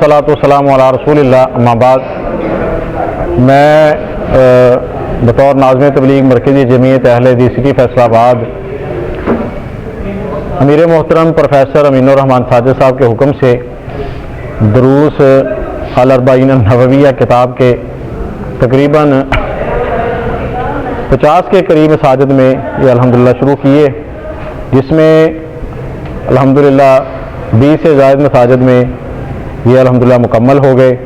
सलातो सलाम अला रसूलिल्लाह अम्मा बाद। मैं बतौर नाज़िम तबलीग मरकज़ी जमीयत अहले हदीस सिटी फैसलाबाद अमीर मोहतरम प्रोफेसर अमीनुर रहमान साजिद साहब के हुक्म से दुरूस अल अर्बाईन नवविया किताब के तकरीबन 50 के करीब मसाजिद में ये अल्हम्दुलिल्लाह शुरू किए, जिसमें अल्हम्दुलिल्लाह 20 से ज़ायद मसाजिद में ये अल्हम्दुलिल्लाह मुकम्मल हो गए।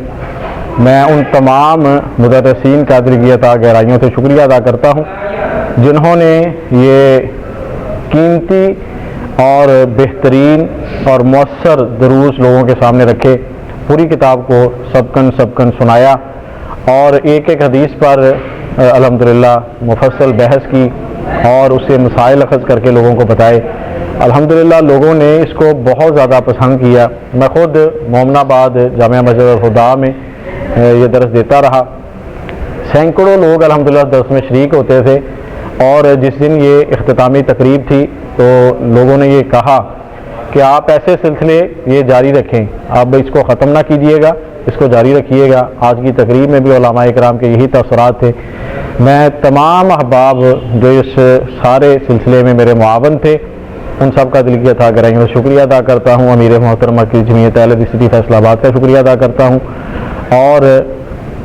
मैं उन तमाम मुदर्रिसीन का दिल की अता गहराइयों से शुक्रिया अदा करता हूँ जिन्होंने ये कीमती और बेहतरीन और मौसर दुरूस लोगों के सामने रखे, पूरी किताब को सबकन सुनाया और एक एक हदीस पर अल्हम्दुलिल्लाह मुफस्सल बहस की और उससे मसाइल अखज़ करके लोगों को बताए। अल्हम्दुलिल्लाह लोगों ने इसको बहुत ज़्यादा पसंद किया। मैं ख़ुद मोमनाबाद जामिया मस्जिद अल हुदा में ये दर्स देता रहा। सैकड़ों लोग अल्हम्दुलिल्लाह दर्स में शरीक होते थे और जिस दिन ये इख्तितामी तकरीब थी तो लोगों ने ये कहा कि आप ऐसे सिलसिले ये जारी रखें, आप इसको ख़त्म ना कीजिएगा, इसको जारी रखिएगा। आज की तकरीब में भी उलमा इकराम के यही तअस्सुरात थे। मैं तमाम अहबाब जो इस सारे सिलसिले में मेरे मुआवन थे उन सब का दिल की अता गहराइयों से शुक्रिया अदा करता हूँ। अमीर मोहतरम की जमीयत अहले हदीस सिटी फैसलाबाद का शुक्रिया अदा करता हूँ और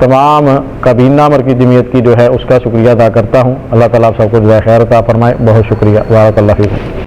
तमाम काबीना मरकज़ी जमीयत की जो है उसका शुक्रिया अदा करता हूँ। अल्लाह ताला आप सबको जज़ाए खैर अता फरमाए। बहुत शुक्रिया। बारक अल्लाह फीकुम।